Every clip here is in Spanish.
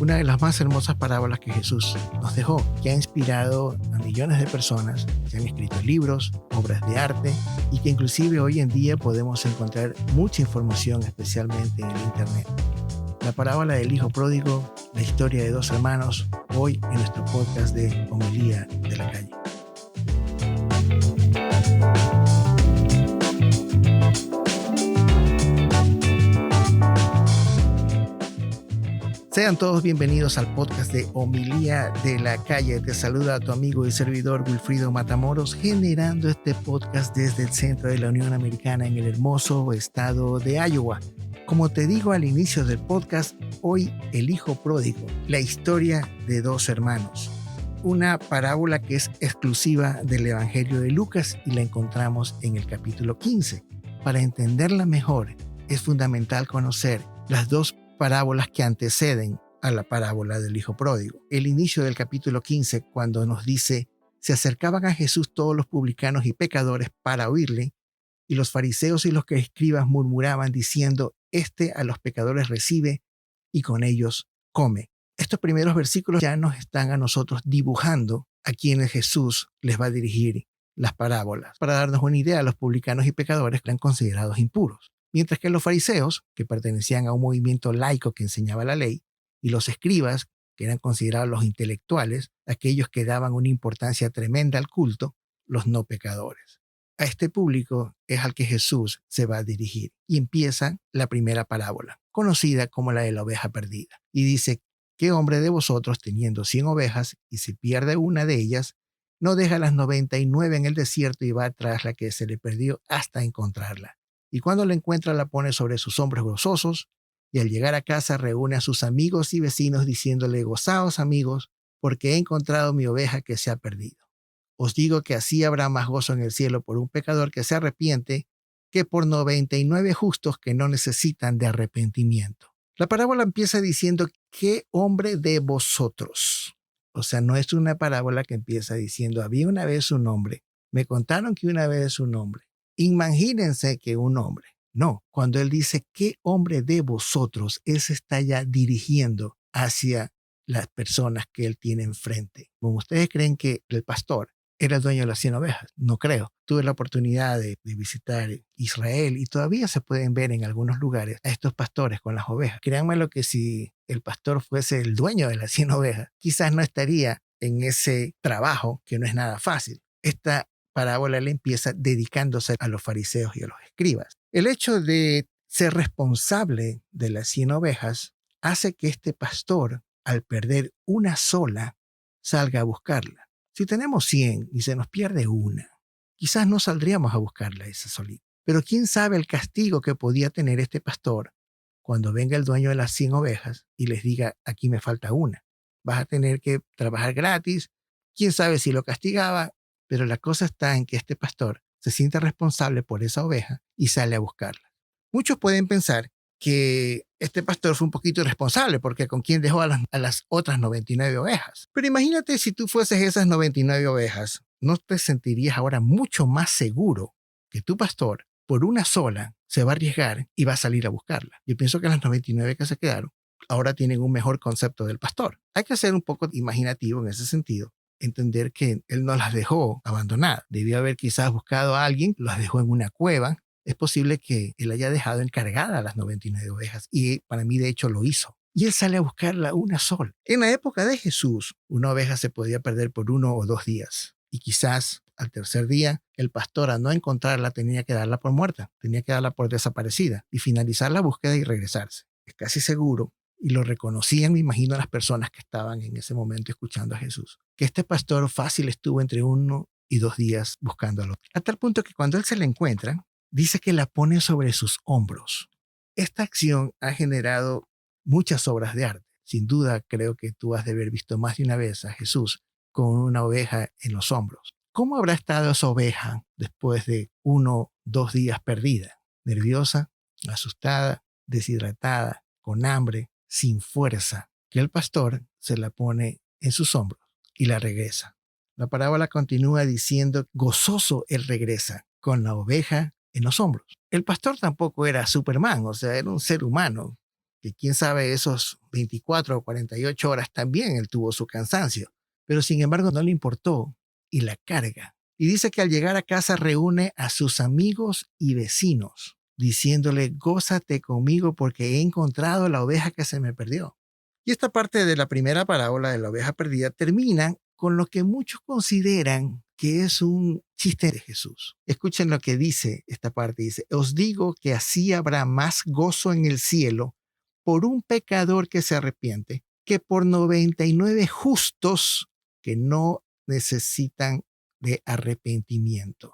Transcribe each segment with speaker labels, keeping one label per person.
Speaker 1: una de las más hermosas parábolas que Jesús nos dejó, que ha inspirado a millones de personas, que han escrito libros, obras de arte y que inclusive hoy en día podemos encontrar mucha información, especialmente en el Internet. La parábola del Hijo Pródigo, la historia de dos hermanos, hoy en nuestro podcast de Homilía de la Calle. Sean todos bienvenidos al podcast de Homilía de la Calle. Te saluda a tu amigo y servidor Wilfrido Matamoros, generando este podcast desde el centro de la Unión Americana en el hermoso estado de Iowa. Como te digo al inicio del podcast, hoy el Hijo Pródigo, la historia de dos hermanos. Una parábola que es exclusiva del Evangelio de Lucas y la encontramos en el capítulo 15. Para entenderla mejor, es fundamental conocer las dos parábolas que anteceden a la parábola del Hijo Pródigo. El inicio del capítulo 15, cuando nos dice: se acercaban a Jesús todos los publicanos y pecadores para oírle, y los fariseos y los escribas murmuraban diciendo: este a los pecadores recibe y con ellos come. Estos primeros versículos ya nos están a nosotros dibujando a quienes Jesús les va a dirigir las parábolas. Para darnos una idea, los publicanos y pecadores eran considerados impuros, mientras que los fariseos, que pertenecían a un movimiento laico que enseñaba la ley, y los escribas, que eran considerados los intelectuales, aquellos que daban una importancia tremenda al culto, los no pecadores. A este público es al que Jesús se va a dirigir. Y empieza la primera parábola, conocida como la de la oveja perdida. Y dice: ¿qué hombre de vosotros, teniendo 100 ovejas, y se pierde una de ellas, no deja las 99 en el desierto y va tras la que se le perdió hasta encontrarla? Y cuando la encuentra, la pone sobre sus hombros gozosos, y al llegar a casa reúne a sus amigos y vecinos diciéndole: gozaos, amigos, porque he encontrado mi oveja que se ha perdido. Os digo que así habrá más gozo en el cielo por un pecador que se arrepiente que por 99 justos que no necesitan de arrepentimiento. La parábola empieza diciendo: ¿qué hombre de vosotros? O sea, no es una parábola que empieza diciendo: había una vez un hombre, me contaron que una vez un hombre. Imagínense que un hombre. No, cuando él dice ¿qué hombre de vosotros? Él se está ya dirigiendo hacia las personas que él tiene enfrente. Como ustedes creen que el pastor era el dueño de las 100 ovejas, no creo. Tuve la oportunidad de visitar Israel y todavía se pueden ver en algunos lugares a estos pastores con las ovejas. Créanme lo que si el pastor fuese el dueño de las 100 ovejas, quizás no estaría en ese trabajo que no es nada fácil. Esta parábola le empieza dedicándose a los fariseos y a los escribas. El hecho de ser responsable de las 100 ovejas hace que este pastor, al perder una sola, salga a buscarla. Si tenemos 100 y se nos pierde una, quizás no saldríamos a buscarla esa solita. Pero quién sabe el castigo que podía tener este pastor cuando venga el dueño de las 100 ovejas y les diga: aquí me falta una. Vas a tener que trabajar gratis. Quién sabe si lo castigaba. Pero la cosa está en que este pastor se siente responsable por esa oveja y sale a buscarla. Muchos pueden pensar que este pastor fue un poquito irresponsable porque con quién dejó a las otras 99 ovejas. Pero imagínate si tú fueses esas 99 ovejas, ¿no te sentirías ahora mucho más seguro que tu pastor por una sola se va a arriesgar y va a salir a buscarla? Yo pienso que las 99 que se quedaron ahora tienen un mejor concepto del pastor. Hay que ser un poco imaginativo en ese sentido. Entender que él no las dejó abandonadas. Debió haber quizás buscado a alguien, las dejó en una cueva. Es posible que él haya dejado encargadas las 99 ovejas y para mí de hecho lo hizo. Y él sale a buscarla una sola. En la época de Jesús, una oveja se podía perder por 1 o 2 días. Y quizás al tercer día, el pastor, al no encontrarla, tenía que darla por muerta. Tenía que darla por desaparecida y finalizar la búsqueda y regresarse. Es casi seguro, y lo reconocían, me imagino, las personas que estaban en ese momento escuchando a Jesús, que este pastor fácil estuvo entre 1 y 2 días buscándolo. A tal punto que cuando él se la encuentra, dice que la pone sobre sus hombros. Esta acción ha generado muchas obras de arte. Sin duda, creo que tú has de haber visto más de una vez a Jesús con una oveja en los hombros. ¿Cómo habrá estado esa oveja después de 1 o 2 días perdida? Nerviosa, asustada, deshidratada, con hambre, sin fuerza, que el pastor se la pone en sus hombros y la regresa. La parábola continúa diciendo: gozoso él regresa con la oveja en los hombros. El pastor tampoco era Superman, o sea, era un ser humano, que quién sabe esos 24 o 48 horas, también él tuvo su cansancio, pero sin embargo no le importó y la carga. Y dice que al llegar a casa reúne a sus amigos y vecinos, diciéndole, gózate conmigo porque he encontrado la oveja que se me perdió. Y esta parte de la primera parábola de la oveja perdida termina con lo que muchos consideran que es un chiste de Jesús. Escuchen lo que dice esta parte. Dice, os digo que así habrá más gozo en el cielo por un pecador que se arrepiente que por 99 justos que no necesitan de arrepentimiento.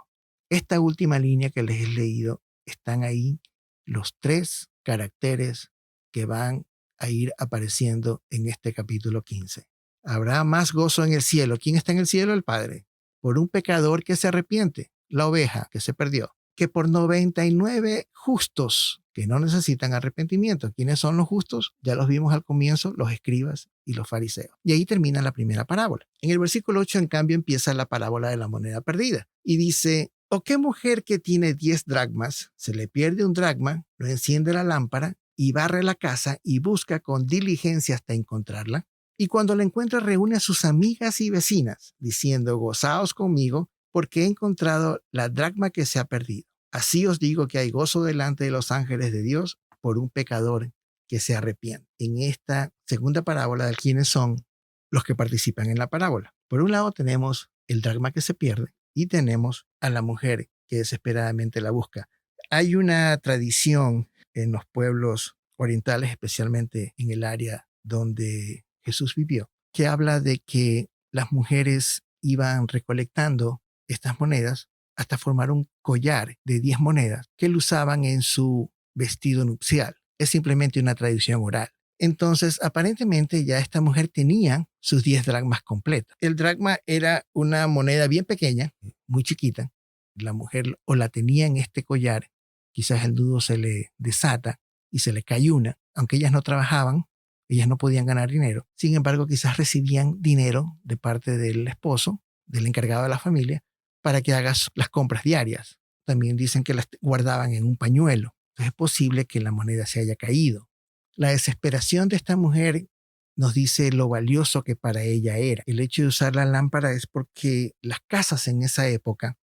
Speaker 1: Esta última línea que les he leído, están ahí los 3 caracteres que van a ir apareciendo en este capítulo 15. Habrá más gozo en el cielo. ¿Quién está en el cielo? El Padre. Por un pecador que se arrepiente, la oveja que se perdió, que por 99 justos que no necesitan arrepentimiento. ¿Quiénes son los justos? Ya los vimos al comienzo, los escribas y los fariseos. Y ahí termina la primera parábola. En el versículo 8, en cambio, empieza la parábola de la moneda perdida. Y dice, ¿o qué mujer que tiene 10 dracmas, se le pierde un dracma, lo enciende la lámpara y barre la casa y busca con diligencia hasta encontrarla? Y cuando la encuentra reúne a sus amigas y vecinas, diciendo, gozaos conmigo, porque he encontrado la dracma que se ha perdido. Así os digo que hay gozo delante de los ángeles de Dios por un pecador que se arrepiente. En esta segunda parábola, de quiénes son los que participan en la parábola. Por un lado tenemos el dracma que se pierde y tenemos a la mujer que desesperadamente la busca. Hay una tradición en los pueblos orientales, especialmente en el área donde Jesús vivió, que habla de que las mujeres iban recolectando estas monedas hasta formar un collar de 10 monedas que lo usaban en su vestido nupcial. Es simplemente una tradición oral. Entonces, aparentemente ya esta mujer tenía sus 10 dracmas completas. El dracma era una moneda bien pequeña, muy chiquita. La mujer o la tenía en este collar, quizás el nudo se le desata y se le cae una, aunque ellas no trabajaban, ellas no podían ganar dinero. Sin embargo, quizás recibían dinero de parte del esposo, del encargado de la familia, para que hagas las compras diarias. También dicen que las guardaban en un pañuelo. Entonces es posible que la moneda se haya caído. La desesperación de esta mujer nos dice lo valioso que para ella era. El hecho de usar la lámpara es porque las casas en esa época,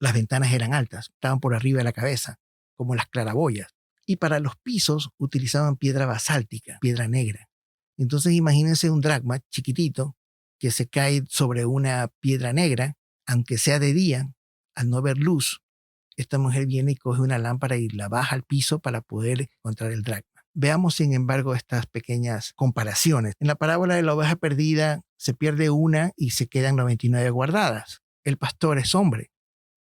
Speaker 1: las ventanas eran altas, estaban por arriba de la cabeza, como las claraboyas. Y para los pisos utilizaban piedra basáltica, piedra negra. Entonces imagínense un dracma chiquitito que se cae sobre una piedra negra, aunque sea de día, al no ver luz, esta mujer viene y coge una lámpara y la baja al piso para poder encontrar el dracma. Veamos, sin embargo, estas pequeñas comparaciones. En la parábola de la oveja perdida se pierde una y se quedan 99 guardadas. El pastor es hombre.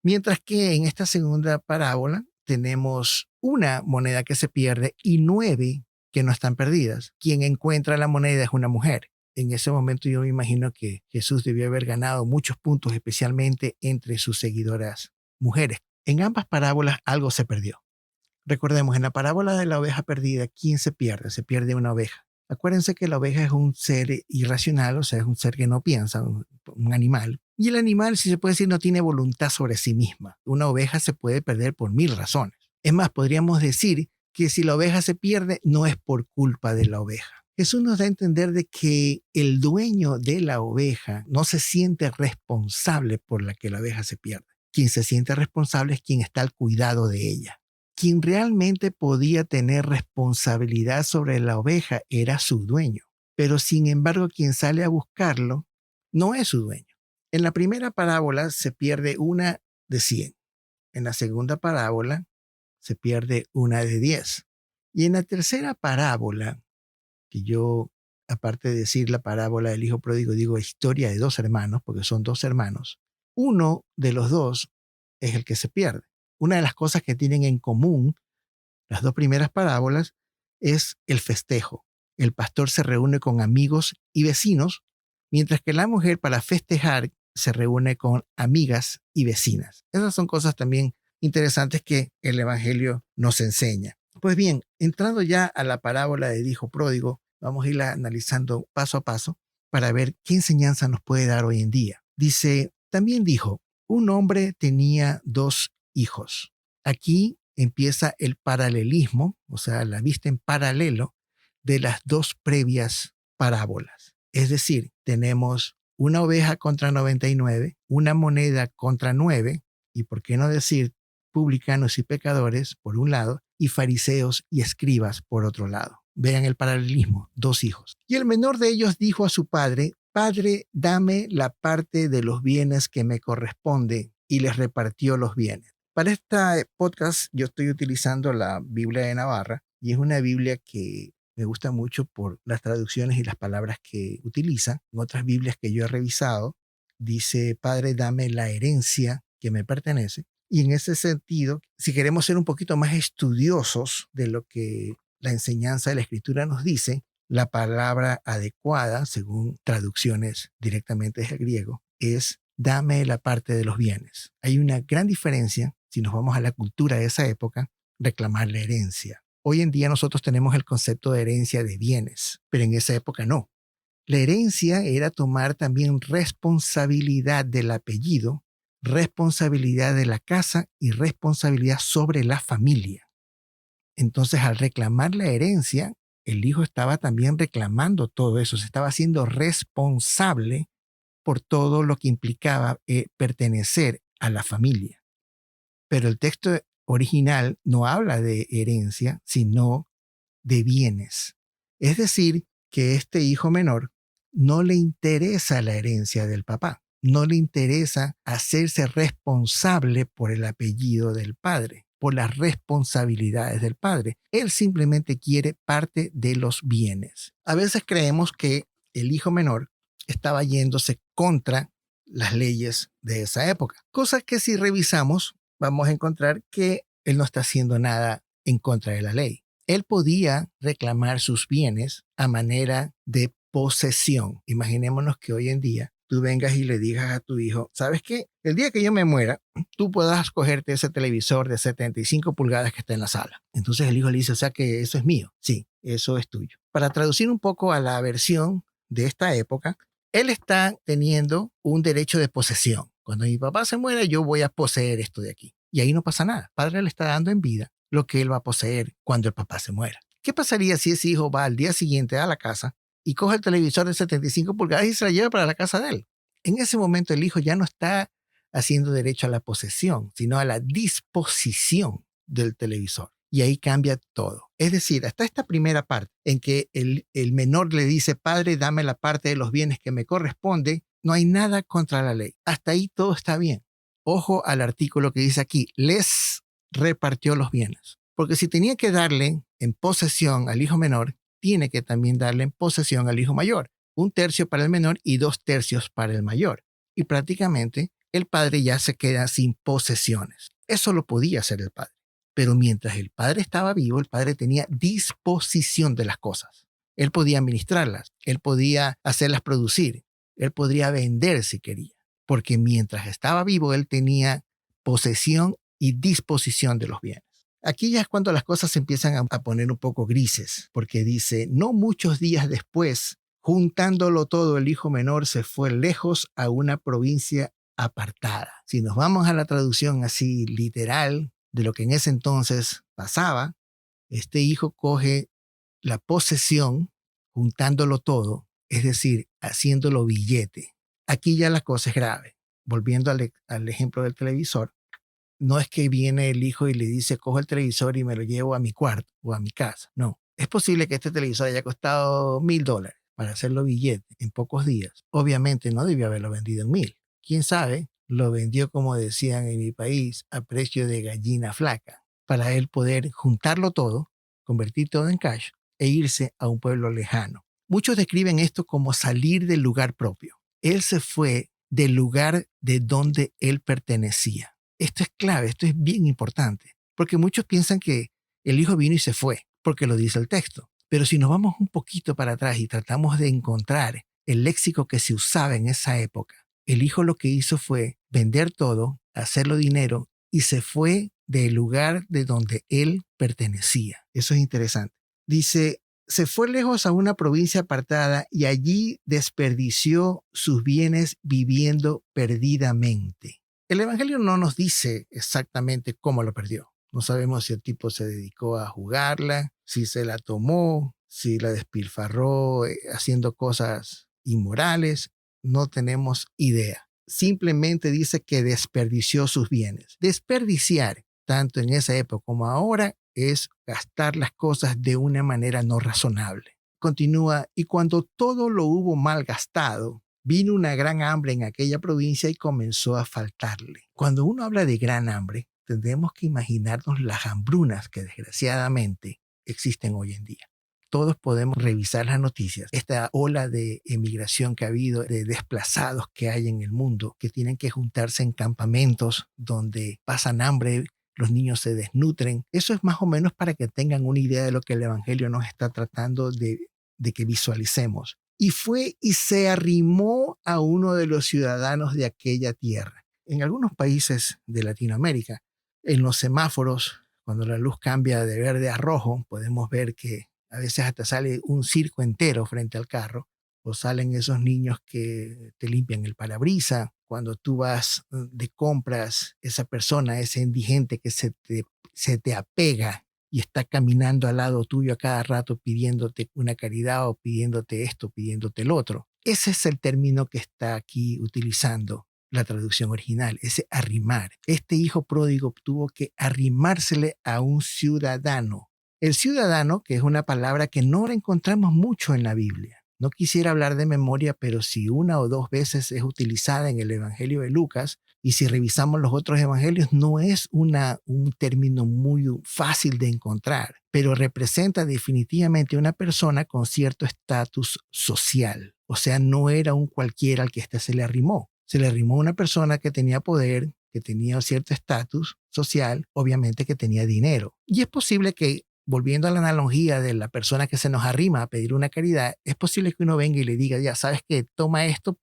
Speaker 1: Mientras que en esta segunda parábola tenemos una moneda que se pierde y 9 que no están perdidas. Quien encuentra la moneda es una mujer. En ese momento yo me imagino que Jesús debió haber ganado muchos puntos, especialmente entre sus seguidoras mujeres. En ambas parábolas algo se perdió. Recordemos, en la parábola de la oveja perdida, ¿quién se pierde? Se pierde una oveja. Acuérdense que la oveja es un ser irracional, o sea, es un ser que no piensa, un animal. Y el animal, si se puede decir, no tiene voluntad sobre sí misma. Una oveja se puede perder por 1000 razones. Es más, podríamos decir que si la oveja se pierde, no es por culpa de la oveja. Jesús nos da a entender de que el dueño de la oveja no se siente responsable por la que la oveja se pierde. Quien se siente responsable es quien está al cuidado de ella. Quien realmente podía tener responsabilidad sobre la oveja era su dueño. Pero sin embargo, quien sale a buscarlo no es su dueño. En la primera parábola se pierde una de 100. En la segunda parábola se pierde una de 10. Y en la tercera parábola, que yo, aparte de decir la parábola del hijo pródigo, digo historia de 2 hermanos, porque son 2 hermanos, uno de los 2 es el que se pierde. Una de las cosas que tienen en común las 2 primeras parábolas es el festejo. El pastor se reúne con amigos y vecinos, mientras que la mujer para festejar se reúne con amigas y vecinas. Esas son cosas también interesantes que el Evangelio nos enseña. Pues bien, entrando ya a la parábola del hijo pródigo, vamos a irla analizando paso a paso para ver qué enseñanza nos puede dar hoy en día. Dice, también dijo, un hombre tenía 2 hijos. Aquí empieza el paralelismo, o sea, la vista en paralelo de las dos previas parábolas. Es decir, tenemos una oveja contra 99, una moneda contra 9, y por qué no decir publicanos y pecadores por un lado, y fariseos y escribas por otro lado. Vean el paralelismo, dos hijos. Y el menor de ellos dijo a su padre: Padre, dame la parte de los bienes que me corresponde, y les repartió los bienes. Para este podcast yo estoy utilizando la Biblia de Navarra, y es una Biblia que me gusta mucho por las traducciones y las palabras que utiliza. En otras Biblias que yo he revisado, dice: Padre, dame la herencia que me pertenece. Y en ese sentido, si queremos ser un poquito más estudiosos de lo que la enseñanza de la Escritura nos dice, la palabra adecuada, según traducciones directamente del griego, es: dame la parte de los bienes. Hay una gran diferencia, si nos vamos a la cultura de esa época, reclamar la herencia. Hoy en día nosotros tenemos el concepto de herencia de bienes, pero en esa época no. La herencia era tomar también responsabilidad del apellido, responsabilidad de la casa y responsabilidad sobre la familia. Entonces, al reclamar la herencia, el hijo estaba también reclamando todo eso, se estaba haciendo responsable por todo lo que implicaba pertenecer a la familia. Pero el texto original no habla de herencia, sino de bienes. Es decir, que este hijo menor no le interesa la herencia del papá, no le interesa hacerse responsable por el apellido del padre, por las responsabilidades del padre. Él simplemente quiere parte de los bienes. A veces creemos que el hijo menor estaba yéndose contra las leyes de esa época, cosa que si revisamos vamos a encontrar que él no está haciendo nada en contra de la ley. Él podía reclamar sus bienes a manera de posesión. Imaginémonos que hoy en día tú vengas y le digas a tu hijo: ¿sabes qué? El día que yo me muera, tú puedas cogerte ese televisor de 75 pulgadas que está en la sala. Entonces el hijo le dice: o sea que eso es mío. Sí, eso es tuyo. Para traducir un poco a la versión de esta época, él está teniendo un derecho de posesión. Cuando mi papá se muera, yo voy a poseer esto de aquí. Y ahí no pasa nada. El padre le está dando en vida lo que él va a poseer cuando el papá se muera. ¿Qué pasaría si ese hijo va al día siguiente a la casa y coge el televisor de 75 pulgadas y se la lleva para la casa de él? En ese momento el hijo ya no está haciendo derecho a la posesión, sino a la disposición del televisor. Y ahí cambia todo. Es decir, hasta esta primera parte en que el menor le dice: Padre, dame la parte de los bienes que me corresponde, no hay nada contra la ley. Hasta ahí todo está bien. Ojo al artículo que dice aquí: les repartió los bienes. Porque si tenía que darle en posesión al hijo menor, tiene que también darle en posesión al hijo mayor. 1/3 para el menor y 2/3 para el mayor. Y prácticamente el padre ya se queda sin posesiones. Eso lo podía hacer el padre. Pero mientras el padre estaba vivo, el padre tenía disposición de las cosas. Él podía administrarlas, él podía hacerlas producir, él podría vender si quería. Porque mientras estaba vivo, él tenía posesión y disposición de los bienes. Aquí ya es cuando las cosas se empiezan a poner un poco grises, porque dice: no muchos días después, juntándolo todo, el hijo menor se fue lejos a una provincia apartada. Si nos vamos a la traducción así literal de lo que en ese entonces pasaba, este hijo coge la posesión, juntándolo todo, es decir, haciéndolo billete. Aquí ya la cosa es grave. Volviendo al ejemplo del televisor, no es que viene el hijo y le dice: cojo el televisor y me lo llevo a mi cuarto o a mi casa. No, es posible que este televisor haya costado $1,000 para hacerlo billete en pocos días. Obviamente no debió haberlo vendido en 1,000. ¿Quién sabe? Lo vendió, como decían en mi país, a precio de gallina flaca, para él poder juntarlo todo, convertir todo en cash e irse a un pueblo lejano. Muchos describen esto como salir del lugar propio. Él se fue del lugar de donde él pertenecía. Esto es clave, esto es bien importante, porque muchos piensan que el hijo vino y se fue, porque lo dice el texto. Pero si nos vamos un poquito para atrás y tratamos de encontrar el léxico que se usaba en esa época, el hijo lo que hizo fue vender todo, hacerlo dinero y se fue del lugar de donde él pertenecía. Eso es interesante. Dice: se fue lejos a una provincia apartada y allí desperdició sus bienes viviendo perdidamente. El Evangelio no nos dice exactamente cómo lo perdió. No sabemos si el tipo se dedicó a jugarla, si se la tomó, si la despilfarró haciendo cosas inmorales, no tenemos idea. Simplemente dice que desperdició sus bienes. Desperdiciar, tanto en esa época como ahora, es gastar las cosas de una manera no razonable. Continúa, y cuando todo lo hubo mal gastado, vino una gran hambre en aquella provincia y comenzó a faltarle. Cuando uno habla de gran hambre, tendremos que imaginarnos las hambrunas que desgraciadamente existen hoy en día. Todos podemos revisar las noticias, esta ola de emigración que ha habido, de desplazados que hay en el mundo, que tienen que juntarse en campamentos donde pasan hambre, los niños se desnutren. Eso es más o menos para que tengan una idea de lo que el Evangelio nos está tratando de que visualicemos. Y fue y se arrimó a uno de los ciudadanos de aquella tierra. En algunos países de Latinoamérica, en los semáforos, cuando la luz cambia de verde a rojo, podemos ver que a veces hasta sale un circo entero frente al carro, o salen esos niños que te limpian el parabrisas. Cuando tú vas de compras, esa persona, ese indigente que se te apega y está caminando al lado tuyo a cada rato pidiéndote una caridad o pidiéndote esto, pidiéndote el otro. Ese es el término que está aquí utilizando la traducción original, ese arrimar. Este hijo pródigo tuvo que arrimársele a un ciudadano. El ciudadano, que es una palabra que no la encontramos mucho en la Biblia. No quisiera hablar de memoria, pero si una o dos veces es utilizada en el Evangelio de Lucas, y si revisamos los otros evangelios, no es un término muy fácil de encontrar, pero representa definitivamente una persona con cierto estatus social. O sea, no era un cualquiera al que se le arrimó. Se le arrimó una persona que tenía poder, que tenía cierto estatus social, obviamente que tenía dinero. Y es posible que, volviendo a la analogía de la persona que se nos arrima a pedir una caridad, es posible que uno venga y le diga, ya sabes que toma esto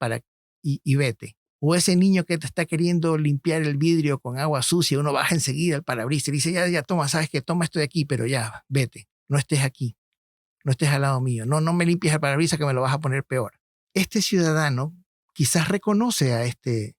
Speaker 1: y vete. O ese niño que te está queriendo limpiar el vidrio con agua sucia, uno baja enseguida el parabrisas y dice, ya toma, sabes que toma esto de aquí, pero ya, vete, no estés aquí, no estés al lado mío, no me limpies el parabrisas que me lo vas a poner peor. Este ciudadano quizás reconoce a este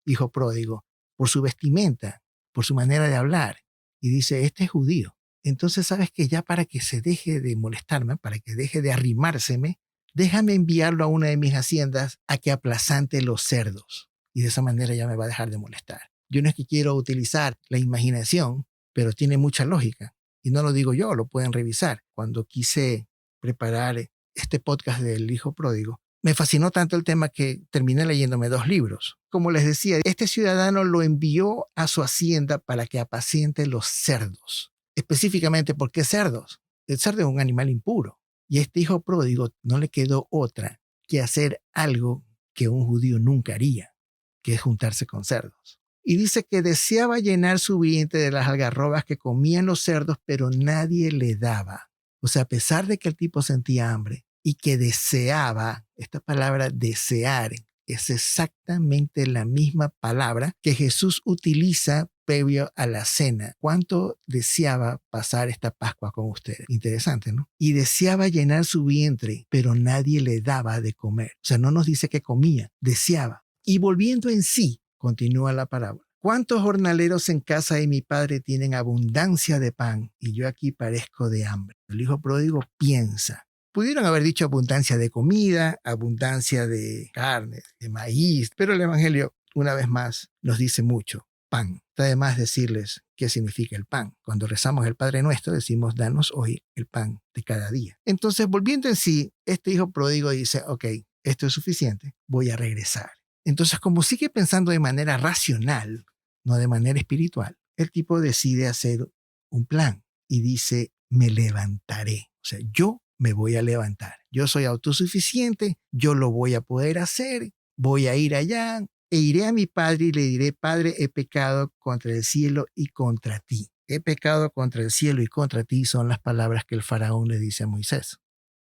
Speaker 1: hijo pródigo por su vestimenta, por su manera de hablar, y dice, este es judío. Entonces, sabes que ya para que se deje de molestarme, para que deje de arrimárseme, déjame enviarlo a una de mis haciendas a que aplazante los cerdos. Y de esa manera ya me va a dejar de molestar. Yo no es que quiero utilizar la imaginación, pero tiene mucha lógica. Y no lo digo yo, lo pueden revisar. Cuando quise preparar este podcast del hijo pródigo, me fascinó tanto el tema que terminé leyéndome 2 libros. Como les decía, este ciudadano lo envió a su hacienda para que apaciente los cerdos. Específicamente, ¿por qué cerdos? El cerdo es un animal impuro. Y a este hijo pródigo no le quedó otra que hacer algo que un judío nunca haría, que es juntarse con cerdos. Y dice que deseaba llenar su vientre de las algarrobas que comían los cerdos, pero nadie le daba. O sea, a pesar de que el tipo sentía hambre y que deseaba, esta palabra desear es exactamente la misma palabra que Jesús utiliza previo a la cena. ¿Cuánto deseaba pasar esta Pascua con ustedes? Interesante, ¿no? Y deseaba llenar su vientre, pero nadie le daba de comer. O sea, no nos dice que comía, deseaba. Y volviendo en sí, continúa la parábola. ¿Cuántos jornaleros en casa de mi padre tienen abundancia de pan y yo aquí parezco de hambre? El hijo pródigo piensa. Pudieron haber dicho abundancia de comida, abundancia de carne, de maíz, pero el Evangelio, una vez más, nos dice mucho. Pan. Está de más decirles qué significa el pan. Cuando rezamos el Padre Nuestro, decimos, danos hoy el pan de cada día. Entonces, volviendo en sí, este hijo pródigo dice, ok, esto es suficiente, voy a regresar. Entonces, como sigue pensando de manera racional, no de manera espiritual, el tipo decide hacer un plan y dice, me levantaré. O sea, yo me voy a levantar. Yo soy autosuficiente, yo lo voy a poder hacer, voy a ir allá e iré a mi padre y le diré, Padre, he pecado contra el cielo y contra ti. He pecado contra el cielo y contra ti son las palabras que el faraón le dice a Moisés,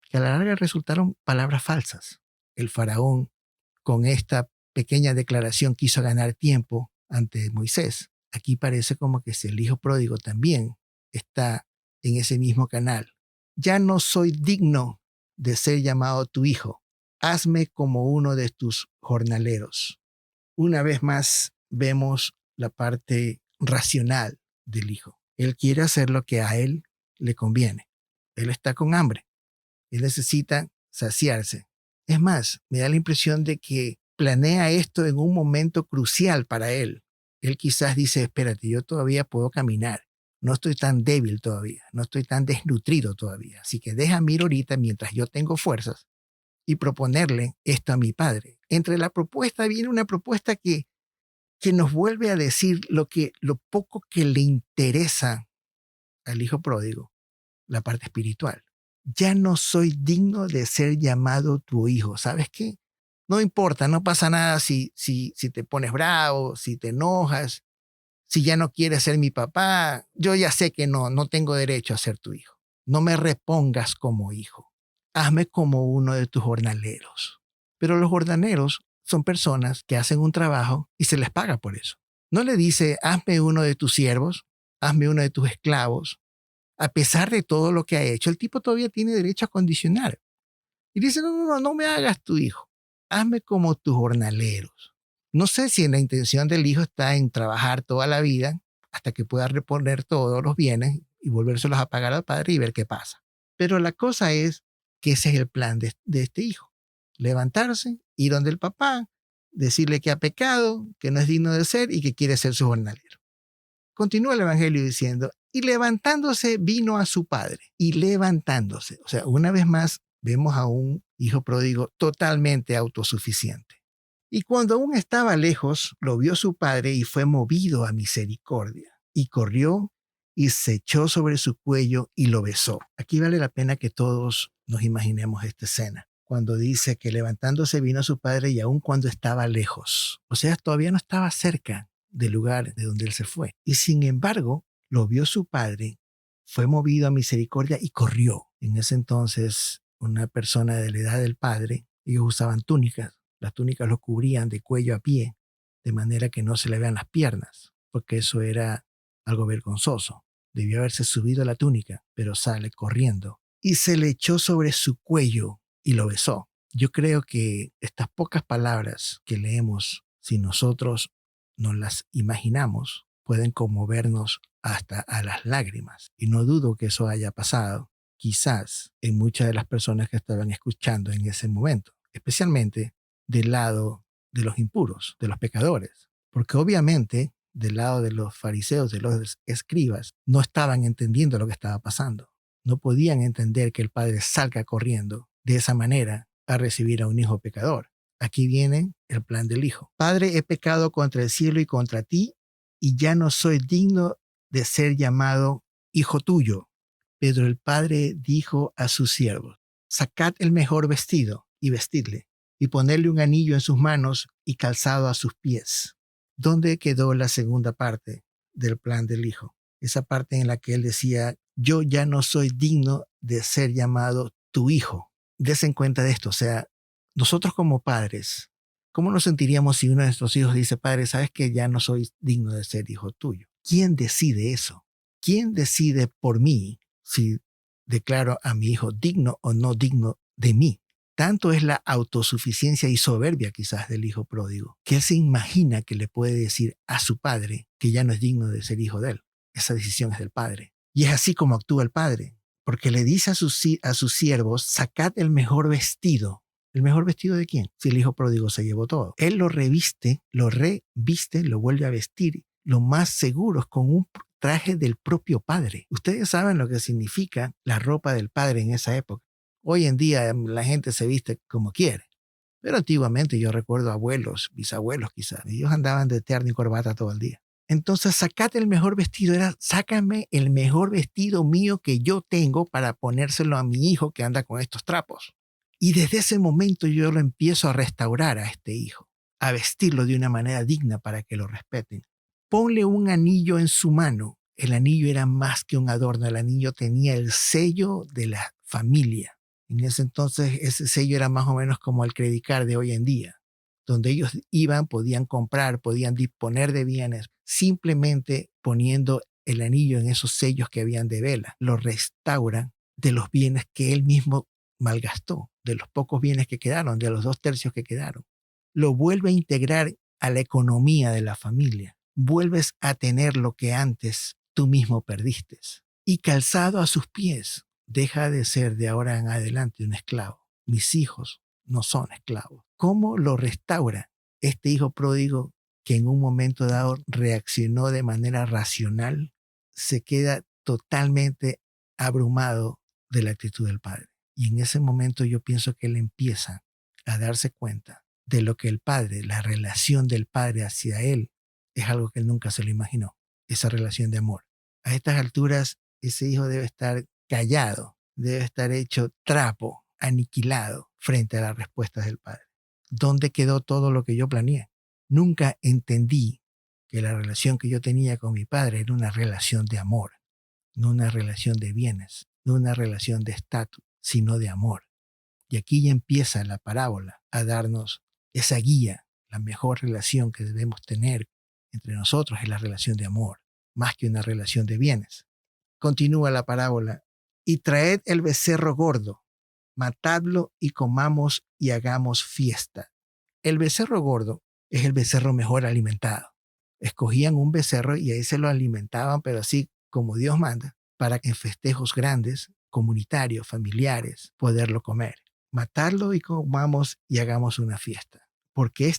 Speaker 1: que a la larga resultaron palabras falsas. El faraón, con esta pequeña declaración, quiso ganar tiempo ante Moisés. Aquí parece como que si el hijo pródigo también está en ese mismo canal. Ya no soy digno de ser llamado tu hijo. Hazme como uno de tus jornaleros. Una vez más vemos la parte racional del hijo. Él quiere hacer lo que a él le conviene. Él está con hambre. Él necesita saciarse. Es más, me da la impresión de que planea esto en un momento crucial para él. Él quizás dice, espérate, yo todavía puedo caminar. No estoy tan débil todavía, no estoy tan desnutrido todavía. Así que déjame ir ahorita mientras yo tengo fuerzas y proponerle esto a mi padre. Entre la propuesta viene una propuesta que nos vuelve a decir lo poco que le interesa al hijo pródigo, la parte espiritual. Ya no soy digno de ser llamado tu hijo. ¿Sabes qué? No importa, no pasa nada si te pones bravo, si te enojas, si ya no quieres ser mi papá. Yo ya sé que no tengo derecho a ser tu hijo. No me repongas como hijo. Hazme como uno de tus jornaleros. Pero los jornaleros son personas que hacen un trabajo y se les paga por eso. No le dice, hazme uno de tus siervos, hazme uno de tus esclavos. A pesar de todo lo que ha hecho, el tipo todavía tiene derecho a condicionar. Y dice, no me hagas tu hijo. Hazme como tus jornaleros. No sé si la intención del hijo está en trabajar toda la vida hasta que pueda reponer todos los bienes y volvérselos a pagar al padre y ver qué pasa. Pero la cosa es que ese es el plan de este hijo. Levantarse, ir donde el papá, decirle que ha pecado, que no es digno de ser y que quiere ser su jornalero. Continúa el evangelio diciendo, y levantándose vino a su padre. Y levantándose. O sea, una vez más vemos a un hijo pródigo totalmente autosuficiente. Y cuando aún estaba lejos, lo vio su padre y fue movido a misericordia. Y corrió y se echó sobre su cuello y lo besó. Aquí vale la pena que todos nos imaginemos esta escena. Cuando dice que levantándose vino a su padre y aun cuando estaba lejos. O sea, todavía no estaba cerca del lugar de donde él se fue. Y sin embargo, lo vio su padre, fue movido a misericordia y corrió. En ese entonces, una persona de la edad del padre, ellos usaban túnicas. Las túnicas lo cubrían de cuello a pie, de manera que no se le vean las piernas, porque eso era algo vergonzoso. Debió haberse subido a la túnica, pero sale corriendo y se le echó sobre su cuello y lo besó. Yo creo que estas pocas palabras que leemos, si nosotros nos las imaginamos, pueden conmovernos hasta a las lágrimas. Y no dudo que eso haya pasado, quizás en muchas de las personas que estaban escuchando en ese momento, especialmente del lado de los impuros, de los pecadores. Porque obviamente del lado de los fariseos, de los escribas, no estaban entendiendo lo que estaba pasando. No podían entender que el padre salga corriendo de esa manera a recibir a un hijo pecador. Aquí viene el plan del hijo. Padre, he pecado contra el cielo y contra ti, y ya no soy digno de ser llamado hijo tuyo. Pero el padre dijo a sus siervos, sacad el mejor vestido y vestidle, y ponedle un anillo en sus manos y calzado a sus pies. ¿Dónde quedó la segunda parte del plan del hijo? Esa parte en la que él decía, yo ya no soy digno de ser llamado tu hijo. Desen cuenta de esto, o sea, nosotros como padres, ¿cómo nos sentiríamos si uno de nuestros hijos dice, padre, sabes que ya no soy digno de ser hijo tuyo? ¿Quién decide eso? ¿Quién decide por mí si declaro a mi hijo digno o no digno de mí? Tanto es la autosuficiencia y soberbia quizás del hijo pródigo, que él se imagina que le puede decir a su padre que ya no es digno de ser hijo de él. Esa decisión es del padre. Y es así como actúa el padre, porque le dice a sus siervos, sacad el mejor vestido. ¿El mejor vestido de quién? Si el hijo pródigo se llevó todo. Él lo reviste, lo vuelve a vestir. Lo más seguro es con un traje del propio padre. Ustedes saben lo que significa la ropa del padre en esa época. Hoy en día la gente se viste como quiere. Pero antiguamente yo recuerdo abuelos, bisabuelos quizás, ellos andaban de terno y corbata todo el día. Entonces, sacate el mejor vestido, sácame el mejor vestido mío que yo tengo para ponérselo a mi hijo que anda con estos trapos. Y desde ese momento yo lo empiezo a restaurar a este hijo, a vestirlo de una manera digna para que lo respeten. Ponle un anillo en su mano. El anillo era más que un adorno, el anillo tenía el sello de la familia. En ese entonces ese sello era más o menos como el credicar de hoy en día, donde ellos iban, podían comprar, podían disponer de bienes, simplemente poniendo el anillo en esos sellos que habían de vela. Lo restauran de los bienes que él mismo malgastó, de los pocos bienes que quedaron, de los 2/3 que quedaron. Lo vuelve a integrar a la economía de la familia. Vuelves a tener lo que antes tú mismo perdiste. Y calzado a sus pies. deja de ser de ahora en adelante un esclavo. Mis hijos no son esclavos. ¿Cómo lo restaura este hijo pródigo que en un momento dado reaccionó de manera racional? Se queda totalmente abrumado de la actitud del padre. Y en ese momento yo pienso que él empieza a darse cuenta de lo que el padre, la relación del padre hacia él, es algo que él nunca se lo imaginó, esa relación de amor. A estas alturas, ese hijo debe estar callado, debe estar hecho trapo, aniquilado frente a las respuestas del padre. ¿Dónde quedó todo lo que yo planeé? Nunca entendí que la relación que yo tenía con mi padre era una relación de amor, no una relación de bienes, no una relación de estatus, sino de amor. Y aquí ya empieza la parábola a darnos esa guía. La mejor relación que debemos tener entre nosotros es la relación de amor, más que una relación de bienes. Continúa la parábola. Y traed el becerro gordo, matadlo y comamos y hagamos fiesta. El becerro gordo es el becerro mejor alimentado. Escogían un becerro y ahí se lo alimentaban, pero así como Dios manda, para que en festejos grandes, comunitarios, familiares, poderlo comer. Matarlo y comamos y hagamos una fiesta. Porque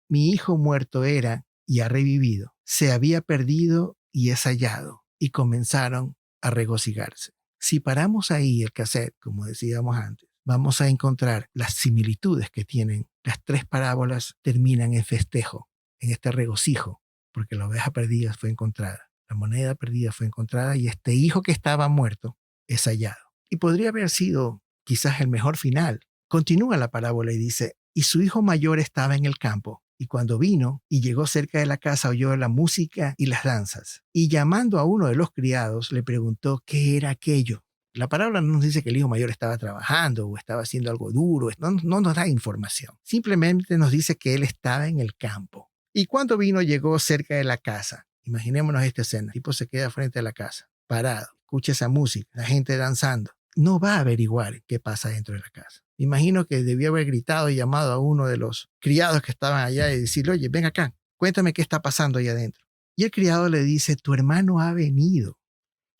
Speaker 1: mi hijo muerto era y ha revivido. Se había perdido y es hallado. Y comenzaron a regocijarse. Si paramos ahí el cassette, como decíamos antes, vamos a encontrar las similitudes que tienen. Las tres parábolas terminan en festejo, en este regocijo, porque la oveja perdida fue encontrada, la moneda perdida fue encontrada y este hijo que estaba muerto es hallado. Y podría haber sido quizás el mejor final. Continúa la parábola y dice, y su hijo mayor estaba en el campo. Y cuando vino y llegó cerca de la casa, oyó la música y las danzas. Y llamando a uno de los criados, le preguntó qué era aquello. La parábola no nos dice que el hijo mayor estaba trabajando o estaba haciendo algo duro. No nos da información. Simplemente nos dice que él estaba en el campo. Y cuando vino, llegó cerca de la casa. Imaginémonos esta escena. El tipo se queda frente a la casa, parado. Escucha esa música, la gente danzando. No va a averiguar qué pasa dentro de la casa. Imagino que debió haber gritado y llamado a uno de los criados que estaban allá y decirle, oye, ven acá, cuéntame qué está pasando allá adentro. Y el criado le dice, tu hermano ha venido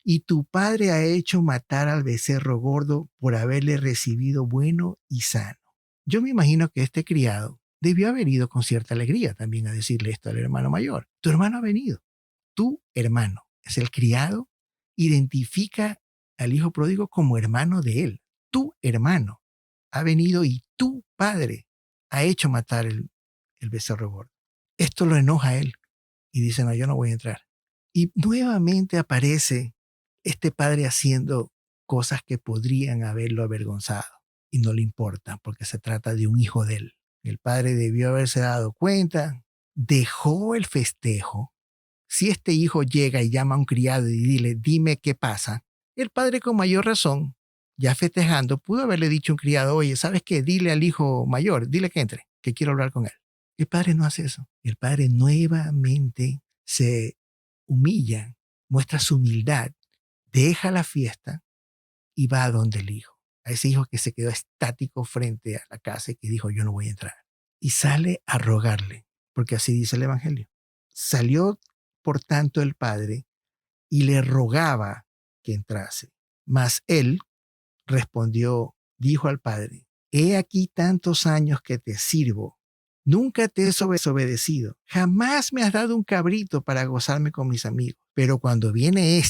Speaker 1: y tu padre ha hecho matar al becerro gordo por haberle recibido bueno y sano. Yo me imagino que este criado debió haber ido con cierta alegría también a decirle esto al hermano mayor. Tu hermano ha venido. Tu hermano es el criado, identifica al hijo pródigo como hermano de él. Tu hermano ha venido y tu padre ha hecho matar el becerro gordo. Esto lo enoja a él y dice, no, yo no voy a entrar. Y nuevamente aparece este padre haciendo cosas que podrían haberlo avergonzado y no le importa porque se trata de un hijo de él. El padre debió haberse dado cuenta, dejó el festejo. Si este hijo llega y llama a un criado y dile, dime qué pasa, el padre con mayor razón, ya festejando, pudo haberle dicho a un criado, oye, ¿sabes qué? Dile al hijo mayor, dile que entre, que quiero hablar con él. El padre no hace eso. El padre nuevamente se humilla, muestra su humildad, deja la fiesta y va a donde el hijo. A ese hijo que se quedó estático frente a la casa y que dijo, yo no voy a entrar. Y sale a rogarle, porque así dice el Evangelio. Salió, por tanto, el padre y le rogaba que entrase. Mas él respondió, dijo al padre, he aquí tantos años que te sirvo. Nunca te he desobedecido. Jamás me has dado un cabrito para gozarme con mis amigos. Pero cuando viene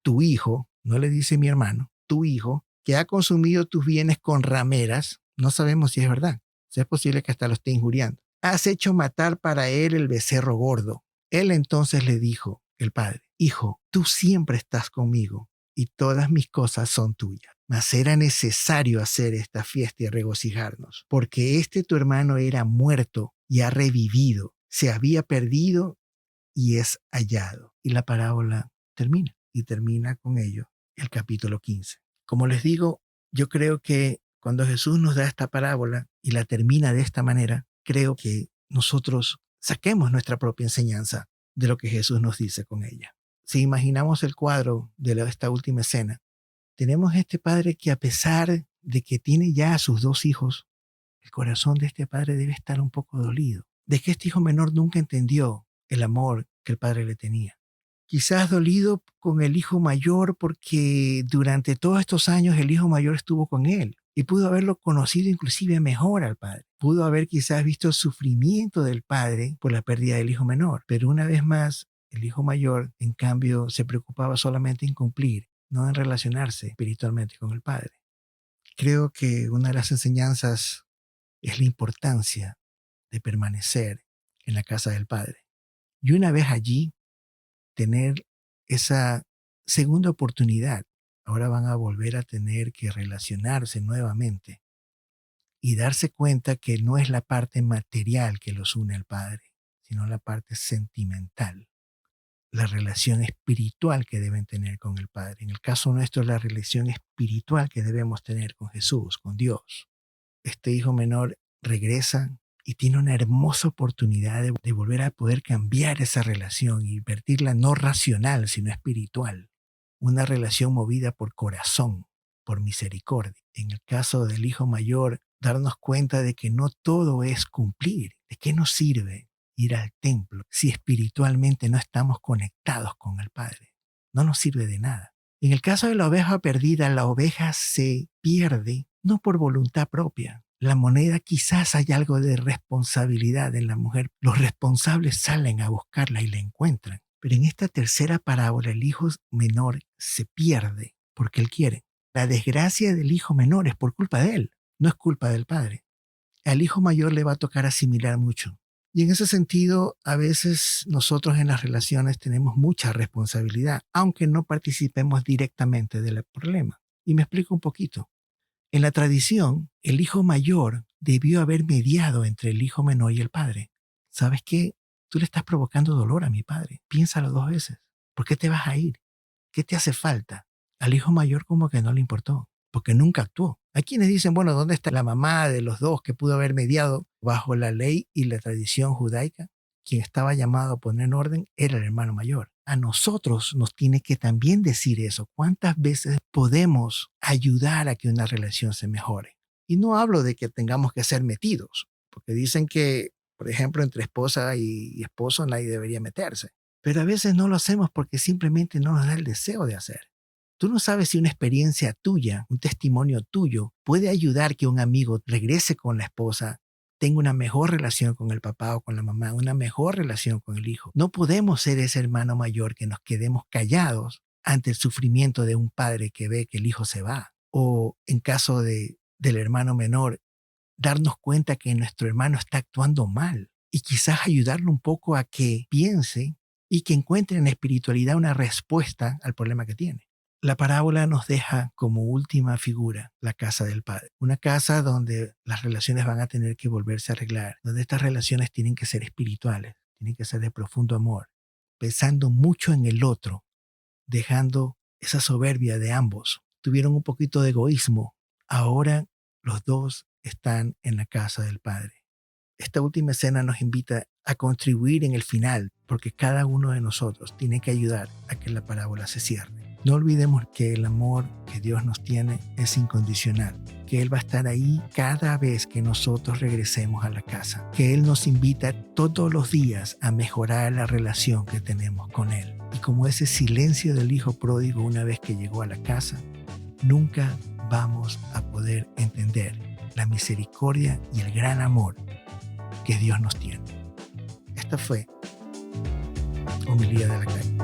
Speaker 1: tu hijo, no le dice mi hermano, tu hijo, que ha consumido tus bienes con rameras, no sabemos si es verdad. Si es posible que hasta lo esté injuriando. Has hecho matar para él el becerro gordo. Él entonces le dijo, el padre, hijo, tú siempre estás conmigo y todas mis cosas son tuyas. Mas era necesario hacer esta fiesta y regocijarnos, porque tu hermano era muerto y ha revivido, se había perdido y es hallado. Y la parábola termina, y termina con ello el capítulo 15. Como les digo, yo creo que cuando Jesús nos da esta parábola y la termina de esta manera, creo que nosotros saquemos nuestra propia enseñanza de lo que Jesús nos dice con ella. Si imaginamos el cuadro de esta última escena, tenemos este padre que a pesar de que tiene ya a sus dos hijos, el corazón de este padre debe estar un poco dolido, de que este hijo menor nunca entendió el amor que el padre le tenía. Quizás dolido con el hijo mayor porque durante todos estos años el hijo mayor estuvo con él y pudo haberlo conocido inclusive mejor al padre. Pudo haber quizás visto el sufrimiento del padre por la pérdida del hijo menor, pero una vez más el hijo mayor en cambio se preocupaba solamente en cumplir, no en relacionarse espiritualmente con el padre. Creo que una de las enseñanzas es la importancia de permanecer en la casa del padre. Y una vez allí, tener esa segunda oportunidad. Ahora van a volver a tener que relacionarse nuevamente y darse cuenta que no es la parte material que los une al Padre, sino la parte sentimental, la relación espiritual que deben tener con el Padre. En el caso nuestro, la relación espiritual que debemos tener con Jesús, con Dios. Este hijo menor regresa y tiene una hermosa oportunidad de volver a poder cambiar esa relación y vertirla no racional, sino espiritual. Una relación movida por corazón, por misericordia. En el caso del hijo mayor, darnos cuenta de que no todo es cumplir. ¿De qué nos sirve ir al templo si espiritualmente no estamos conectados con el Padre? No nos sirve de nada. En el caso de la oveja perdida, la oveja se pierde no por voluntad propia. La moneda quizás hay algo de responsabilidad en la mujer. Los responsables salen a buscarla y la encuentran. Pero en esta tercera parábola el hijo menor se pierde porque él quiere. La desgracia del hijo menor es por culpa de él, no es culpa del padre. Al hijo mayor le va a tocar asimilar mucho. Y en ese sentido, a veces nosotros en las relaciones tenemos mucha responsabilidad, aunque no participemos directamente del problema. Y me explico un poquito. En la tradición, el hijo mayor debió haber mediado entre el hijo menor y el padre. ¿Sabes qué? Tú le estás provocando dolor a mi padre. Piénsalo 2 veces. ¿Por qué te vas a ir? ¿Qué te hace falta? Al hijo mayor como que no le importó, porque nunca actuó. Hay quienes dicen, bueno, ¿dónde está la mamá de los dos que pudo haber mediado bajo la ley y la tradición judaica? Quien estaba llamado a poner en orden era el hermano mayor. A nosotros nos tiene que también decir eso. ¿Cuántas veces podemos ayudar a que una relación se mejore? Y no hablo de que tengamos que ser metidos, porque dicen que, por ejemplo, entre esposa y esposo nadie debería meterse. Pero a veces no lo hacemos porque simplemente no nos da el deseo de hacer. Tú no sabes si una experiencia tuya, un testimonio tuyo, puede ayudar que un amigo regrese con la esposa, tenga una mejor relación con el papá o con la mamá, una mejor relación con el hijo. No podemos ser ese hermano mayor que nos quedemos callados ante el sufrimiento de un padre que ve que el hijo se va. O en caso del hermano menor, darnos cuenta que nuestro hermano está actuando mal y quizás ayudarlo un poco a que piense y que encuentre en la espiritualidad una respuesta al problema que tiene. La parábola nos deja como última figura la casa del Padre. Una casa donde las relaciones van a tener que volverse a arreglar, donde estas relaciones tienen que ser espirituales, tienen que ser de profundo amor, pensando mucho en el otro, dejando esa soberbia de ambos. Tuvieron un poquito de egoísmo. Ahora los dos están en la casa del Padre. Esta última escena nos invita a contribuir en el final, porque cada uno de nosotros tiene que ayudar a que la parábola se cierre. No olvidemos que el amor que Dios nos tiene es incondicional, que Él va a estar ahí cada vez que nosotros regresemos a la casa, que Él nos invita todos los días a mejorar la relación que tenemos con Él. Y como ese silencio del hijo pródigo una vez que llegó a la casa, nunca vamos a poder entender la misericordia y el gran amor que Dios nos tiene. Esta fue Homilía de la Calle.